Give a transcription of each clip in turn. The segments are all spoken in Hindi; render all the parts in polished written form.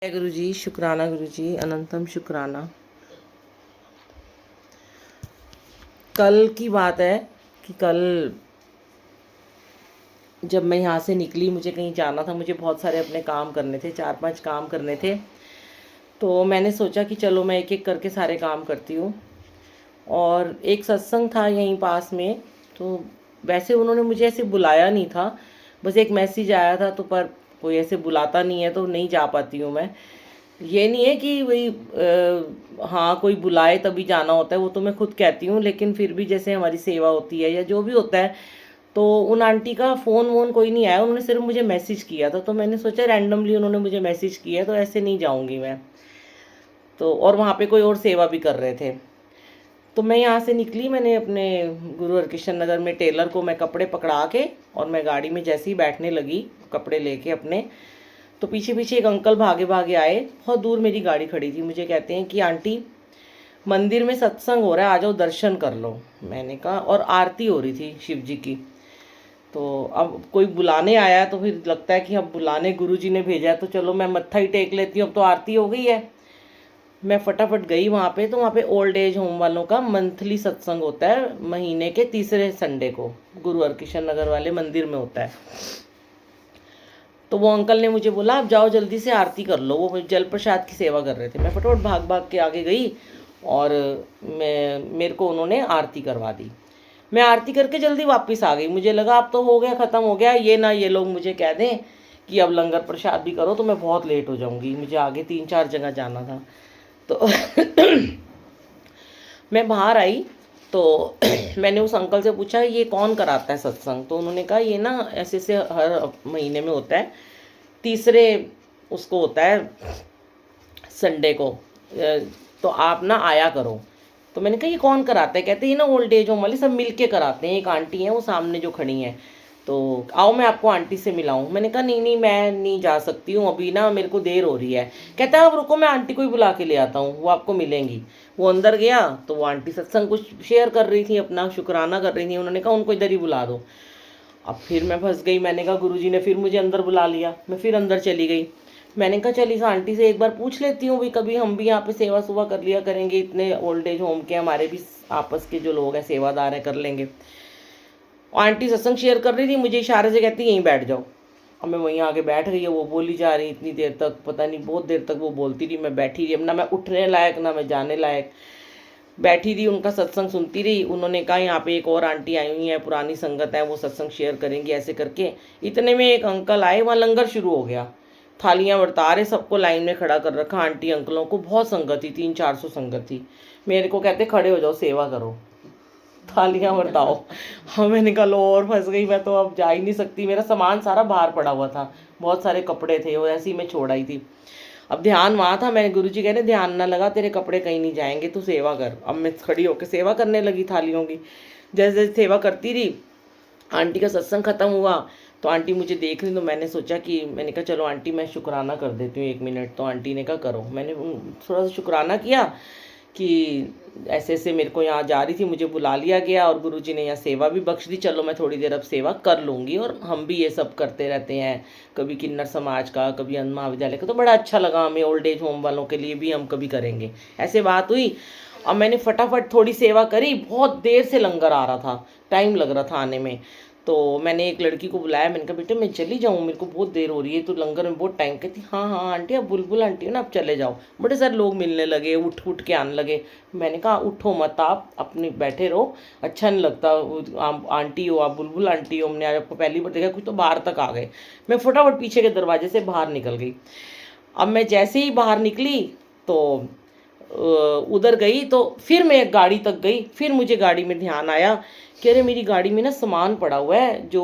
जय गुरु जी, शुक्राना गुरु जी, अनंतम शुक्राना। कल की बात है कि कल जब मैं यहाँ से निकली, मुझे कहीं जाना था, मुझे बहुत सारे अपने काम करने थे, 4-5 काम करने थे। तो मैंने सोचा कि चलो मैं एक एक करके सारे काम करती हूँ। और एक सत्संग था यहीं पास में, तो वैसे उन्होंने मुझे ऐसे बुलाया नहीं था, बस एक मैसेज आया था, तो पर कोई ऐसे बुलाता नहीं है तो नहीं जा पाती हूँ मैं। ये नहीं है कि वही हाँ कोई बुलाए तभी जाना होता है, वो तो मैं खुद कहती हूँ, लेकिन फिर भी जैसे हमारी सेवा होती है या जो भी होता है, तो उन आंटी का फ़ोन वोन कोई नहीं आया, उन्होंने सिर्फ मुझे मैसेज किया था। तो मैंने सोचा रैंडमली उन्होंने मुझे मैसेज किया तो ऐसे नहीं जाऊँगी मैं। तो और वहाँ पे कोई और सेवा भी कर रहे थे। तो मैं यहाँ से निकली, मैंने अपने गुरु हरकृष्ण नगर में टेलर को मैं कपड़े पकड़ा के, और मैं गाड़ी में जैसे ही बैठने लगी कपड़े लेके अपने, तो पीछे पीछे एक अंकल भागे भागे आए। बहुत दूर मेरी गाड़ी खड़ी थी, मुझे कहते हैं कि आंटी मंदिर में सत्संग हो रहा है, आ जाओ दर्शन कर लो। मैंने कहा, और आरती हो रही थी शिव जी की। तो अब कोई बुलाने आया तो फिर लगता है कि अब बुलाने गुरु जी ने भेजा है, तो चलो मैं मत्था ही टेक लेती हूँ, अब तो आरती हो गई है। मैं फटाफट गई वहाँ पे। तो वहाँ पे ओल्ड एज होम वालों का मंथली सत्संग होता है, महीने के तीसरे संडे को गुरु हरकृष्ण नगर वाले मंदिर में होता है। तो वो अंकल ने मुझे बोला, आप जाओ जल्दी से आरती कर लो। वो जल प्रसाद की सेवा कर रहे थे। मैं फटाफट भाग भाग के आगे गई और मेरे को उन्होंने आरती करवा दी। मैं आरती करके जल्दी वापस आ गई। मुझे लगा अब तो हो गया, ख़त्म हो गया, ये ना ये लोग मुझे कह दें कि अब लंगर प्रसाद भी करो, तो मैं बहुत लेट हो जाऊंगी, मुझे आगे 3-4 जगह जाना था। तो मैं बाहर आई तो मैंने उस अंकल से पूछा ये कौन कराता है सत्संग। तो उन्होंने कहा ये ना ऐसे ऐसे हर महीने में होता है, तीसरे उसको होता है संडे को, तो आप ना आया करो। तो मैंने कहा ये कौन कराता है। कहते हैं ये ना ओल्ड एज होम वाले सब मिल के कराते हैं, एक आंटी हैं वो सामने जो खड़ी हैं, तो आओ मैं आपको आंटी से मिलाऊं। मैंने कहा नहीं नहीं मैं नहीं जा सकती हूँ अभी, ना मेरे को देर हो रही है। कहता है अब रुको मैं आंटी को ही बुला के ले आता हूँ, वो आपको मिलेंगी। वो अंदर गया तो वो आंटी सत्संग कुछ शेयर कर रही थी, अपना शुक्राना कर रही थी। उन्होंने कहा उनको इधर ही बुला दो। अब फिर मैं फंस गई। मैंने कहा गुरुजी ने फिर मुझे अंदर बुला लिया। मैं फिर अंदर चली गई। मैंने कहा चल इस आंटी से एक बार पूछ लेती हूँ भी, कभी हम भी यहाँ पे सेवा सुवा कर लिया करेंगे, इतने ओल्ड एज होम के हमारे भी आपस के जो लोग हैं सेवादार हैं, कर लेंगे। आंटी सत्संग शेयर कर रही थी, मुझे इशारे से कहती यहीं बैठ जाओ। अब मैं वहीं आगे बैठ गई। वो बोली जा रही इतनी देर तक, पता नहीं बहुत देर तक वो बोलती रही। मैं बैठी रही, अब ना मैं उठने लायक ना मैं जाने लायक, बैठी रही उनका सत्संग सुनती रही। उन्होंने कहा यहाँ पे एक और आंटी आई हुई है, पुरानी संगत है, वो सत्संग शेयर करेंगी, ऐसे करके। इतने में एक अंकल आए, वहाँ लंगर शुरू हो गया, थालियाँ बरता रहे, सबको लाइन में खड़ा कर रखा, आंटी अंकलों को। बहुत संगत थी, 300-400 संगत थी। मेरे को कहते खड़े हो जाओ सेवा करो, थालियाँ बरताओ। हाँ मैंने कहा लो और फंस गई मैं, तो अब जा ही नहीं सकती। मेरा सामान सारा बाहर पड़ा हुआ था, बहुत सारे कपड़े थे, वो ऐसे ही मैं छोड़ आई थी। अब ध्यान वहाँ था, मैंने गुरुजी कह रहे ध्यान ना लगा, तेरे कपड़े कहीं नहीं जाएंगे, तू सेवा कर। अब मैं खड़ी होकर सेवा करने लगी थालियों की। जैसे जैसे सेवा करती रही, आंटी का सत्संग खत्म हुआ तो आंटी मुझे देख रही, तो मैंने सोचा कि मैंने कहा चलो आंटी मैं शुक्राना कर देती हूँ 1 मिनट। तो आंटी ने कहा करो। मैंने थोड़ा सा शुक्राना किया कि ऐसे ऐसे मेरे को यहाँ जा रही थी, मुझे बुला लिया गया और गुरुजी ने यहाँ सेवा भी बख्श दी, चलो मैं थोड़ी देर अब सेवा कर लूँगी। और हम भी ये सब करते रहते हैं, कभी किन्नर समाज का, कभी अन्य महाविद्यालय का, तो बड़ा अच्छा लगा हमें, ओल्ड एज होम वालों के लिए भी हम कभी करेंगे, ऐसे बात हुई। अब मैंने फटाफट थोड़ी सेवा करी। बहुत देर से लंगर आ रहा था, टाइम लग रहा था आने में। तो मैंने एक लड़की को बुलाया, मैंने कहा बेटे मैं चली जाऊँ, मेरे को बहुत देर हो रही है, तो लंगर में बहुत टाइम। कहती हाँ हाँ आंटी आप बुलबुल आंटी हो ना, आप चले जाओ। बड़े सारे लोग मिलने लगे, उठ उठ के आने लगे। मैंने कहा उठो मत, आप अपने बैठे रहो, अच्छा नहीं लगता, आप आंटी हो, आप बुलबुल आंटी हो, हमने आज आपको पहली बार देखा। कुछ तो बाहर तक आ गए। मैं फटाफट पीछे के दरवाजे से बाहर निकल गई। अब मैं जैसे ही बाहर निकली तो उधर गई, तो फिर मैं एक गाड़ी तक गई। फिर मुझे गाड़ी में ध्यान आया कि अरे मेरी गाड़ी में ना सामान पड़ा हुआ है जो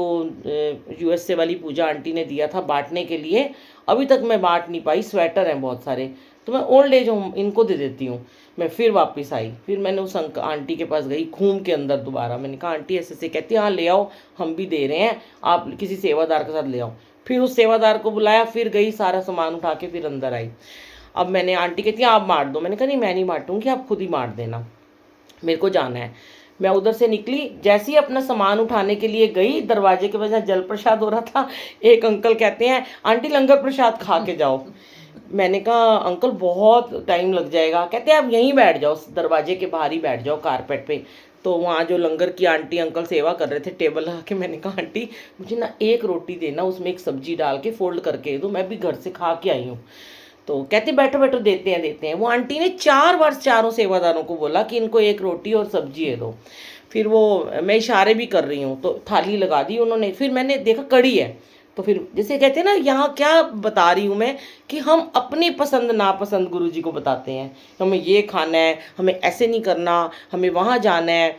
यूएसए वाली पूजा आंटी ने दिया था बांटने के लिए, अभी तक मैं बांट नहीं पाई। स्वेटर हैं बहुत सारे, तो मैं ओल्ड एज होम इनको दे देती हूँ। मैं फिर वापस आई, फिर मैंने उस आंटी के पास गई, घूम के अंदर दोबारा। मैंने कहा आंटी ऐसे ऐसे, कहती हाँ ले आओ, हम भी दे रहे हैं, आप किसी सेवादार के साथ ले आओ। फिर उस सेवादार को बुलाया, फिर गई, सारा सामान उठा के फिर अंदर आई। अब मैंने, आंटी कहती है आप बांट दो। मैंने कहा नहीं मैं नहीं बांटूंगी, आप खुद ही बांट देना, मेरे को जाना है। मैं उधर से निकली, जैसे ही अपना सामान उठाने के लिए गई, दरवाजे के पास जल प्रसाद हो रहा था, एक अंकल कहते हैं आंटी लंगर प्रसाद खा के जाओ। मैंने कहा अंकल बहुत टाइम लग जाएगा। कहते आप यहीं बैठ जाओ, दरवाजे के बाहर ही बैठ जाओ कारपेट पे। तो वहाँ जो लंगर की आंटी अंकल सेवा कर रहे थे टेबल लगा के, मैंने कहा आंटी मुझे ना एक रोटी देना, उसमें एक सब्जी डाल के फोल्ड करके दो, मैं भी घर से खा के आई हूँ। तो कहते बैठो बैठो, देते हैं। वो आंटी ने 4 बार चारों सेवादारों को बोला कि इनको एक रोटी और सब्जी दे दो। फिर वो, मैं इशारे भी कर रही हूँ तो थाली लगा दी उन्होंने। फिर मैंने देखा कड़ी है, तो फिर जैसे कहते हैं ना, यहाँ क्या बता रही हूँ मैं कि हम अपनी पसंद नापसंद गुरु जी को बताते हैं, हमें ये खाना है, हमें ऐसे नहीं करना, हमें वहाँ जाना है।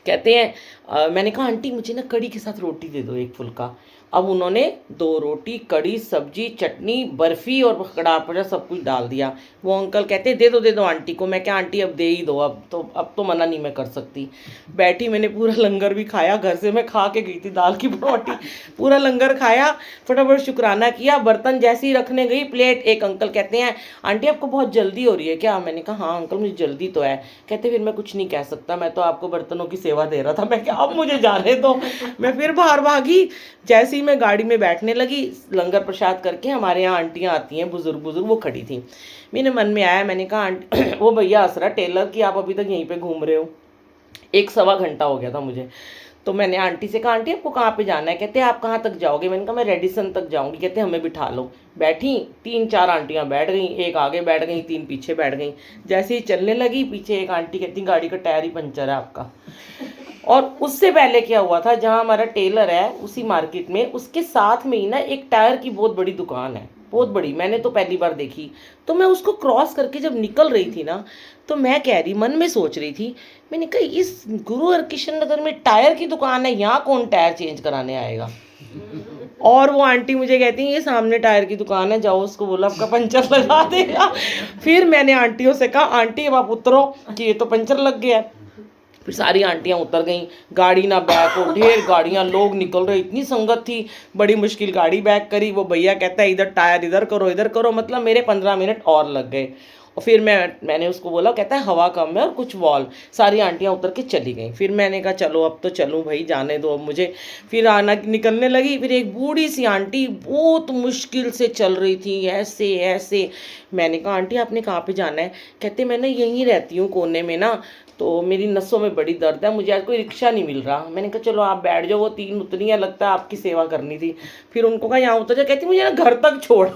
कहते हैं मैंने कहा आंटी मुझे ना कड़ी के साथ रोटी दे दो, एक फुल्का। अब उन्होंने 2 रोटी, कड़ी, सब्जी, चटनी, बर्फ़ी और कड़ा पड़ा सब कुछ डाल दिया। वो अंकल कहते दे दो आंटी को। मैं क्या आंटी अब दे ही दो, अब तो मना नहीं मैं कर सकती। बैठी, मैंने पूरा लंगर भी खाया, घर से मैं खा के गई थी दाल की परोठी। पूरा लंगर खाया, फटाफट शुक्राना किया, बर्तन जैसे ही रखने गई प्लेट, एक अंकल कहते हैं आंटी आपको बहुत जल्दी हो रही है क्या? मैंने कहा हाँ अंकल मुझे जल्दी तो है। कहते फिर मैं कुछ नहीं कह सकता, मैं तो आपको बर्तनों की सेवा दे रहा था। मैं क्या, अब मुझे जाने दो। मैं फिर बाहर भागी। जैसे ही मैं गाड़ी में बैठने लगी, लंगर प्रसाद करके, हमारे यहाँ आंटियाँ आती हैं बुजुर्ग बुजुर्ग, वो खड़ी थी। मेरे मन में आया, मैंने कहा आंटी वो भैया हंस रहा टेलर कि आप अभी तक यहीं पे घूम रहे हो। 1 सवा घंटा हो गया था मुझे। तो मैंने आंटी से कहा आंटी आपको कहाँ पे जाना है? कहते आप कहाँ तक जाओगे? मैंने कहा मैं रेडिसन तक जाऊँगी। कहते हमें बिठा लो। बैठी, 3-4 आंटियाँ बैठ गई, एक आगे बैठ गई, 3 पीछे बैठ गई। जैसे ही चलने लगी, पीछे एक आंटी कहती गाड़ी का टायर ही पंचर है आपका। और उससे पहले क्या हुआ था, जहाँ हमारा टेलर है उसी मार्केट में, उसके साथ में ही ना एक टायर की बहुत बड़ी दुकान है, बहुत बड़ी, मैंने तो पहली बार देखी। तो मैं उसको क्रॉस करके जब निकल रही थी ना, तो मैं कह रही, मन में सोच रही थी, मैंने कहा इस गुरु हरकिशन नगर में टायर की दुकान है, यहाँ कौन टायर चेंज कराने आएगा? और वो आंटी मुझे कहती है ये सामने टायर की दुकान है, जाओ उसको बोलो आपका पंचर लगा देगा। फिर मैंने आंटियों से कहा आंटी अब आप उतरो कि ये तो पंचर लग गया है। फिर सारी आंटियां उतर गईं, गाड़ी ना बैक हो, ढेर गाड़ियां, लोग निकल रहे, इतनी संगत थी, बड़ी मुश्किल गाड़ी बैक करी। वो भैया कहता है इधर टायर इधर करो, मतलब मेरे 15 मिनट और लग गए। और फिर मैंने उसको बोला, कहता है हवा कम है और कुछ वॉल। सारी आंटियां उतर के चली गई। फिर मैंने कहा चलो अब तो चलूँ भाई, जाने दो अब मुझे। फिर आना निकलने लगी, फिर एक बूढ़ी सी आंटी बहुत मुश्किल से चल रही थी, ऐसे ऐसे। मैंने कहा आंटी आपने कहाँ पे जाना है? कहते मैं ना यहीं रहती हूँ कोने में ना, तो मेरी नसों में बड़ी दर्द है, मुझे आज कोई रिक्शा नहीं मिल रहा। मैंने कहा चलो आप बैठ जाओ, वो 3 उतरी हैं, लगता है आपकी सेवा करनी थी। फिर उनको कहा यहाँ उतर जाओ। कहती मुझे ना घर तक छोड़।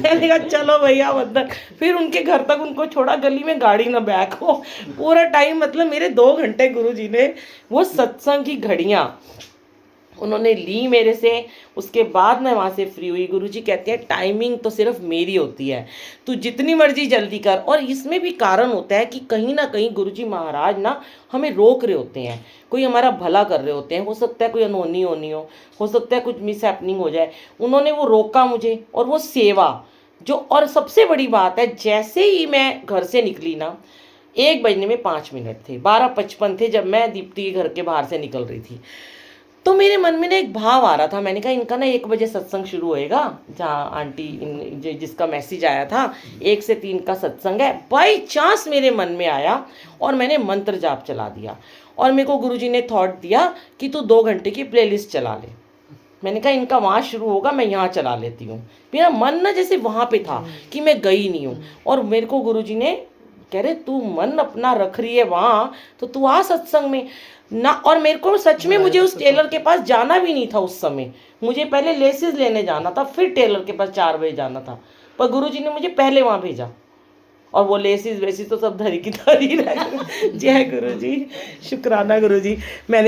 मैंने कहा चलो भैया अंदर। फिर उनके घर तक उनको छोड़ा, गली में गाड़ी ना बैक हो। पूरा टाइम, मतलब मेरे 2 घंटे गुरुजी ने वो सत्संग की घड़ियाँ उन्होंने ली मेरे से। उसके बाद मैं वहाँ से फ्री हुई। गुरुजी कहते हैं टाइमिंग तो सिर्फ मेरी होती है, तू जितनी मर्जी जल्दी कर। और इसमें भी कारण होता है कि कहीं ना कहीं गुरुजी महाराज ना हमें रोक रहे होते हैं, कोई हमारा भला कर रहे होते हैं। हो सकता है कोई अनहोनी होनी हो सकता है कुछ मिस हैपनिंग हो जाए। उन्होंने वो रोका मुझे, और वो सेवा जो, और सबसे बड़ी बात है, जैसे ही मैं घर से निकली ना, 1 बजने में 5 मिनट थे, 12:55 थे जब मैं दीप्ति के घर के बाहर से निकल रही थी। तो मेरे मन में ना एक भाव आ रहा था, मैंने कहा इनका ना 1 बजे सत्संग शुरू होएगा, जहाँ आंटी जिसका मैसेज आया था 1 से 3 का सत्संग है। बाई चांस मेरे मन में आया और मैंने मंत्र जाप चला दिया। और मेरे को गुरुजी ने थॉट दिया कि तू 2 घंटे की प्लेलिस्ट चला ले। मैंने कहा इनका वहाँ शुरू होगा, मैं यहाँ चला लेती हूँ। मेरा मन ना जैसे वहाँ पे था कि मैं गई नहीं हूँ। और मेरे को गुरुजी ने कह रहे तू मन अपना रख रही है वहाँ, तो तू आ सत्संग में ना। और मेरे को सच में, मुझे उस टेलर के पास जाना भी नहीं था उस समय। मुझे पहले लेसेस लेने जाना था, फिर टेलर के पास 4 बजे जाना था। पर गुरुजी ने मुझे पहले वहाँ भेजा, और वो लेसिस वेसिस तो सब धरी की धरी रह गई। जय गुरुजी, शुक्राना गुरुजी। मैंने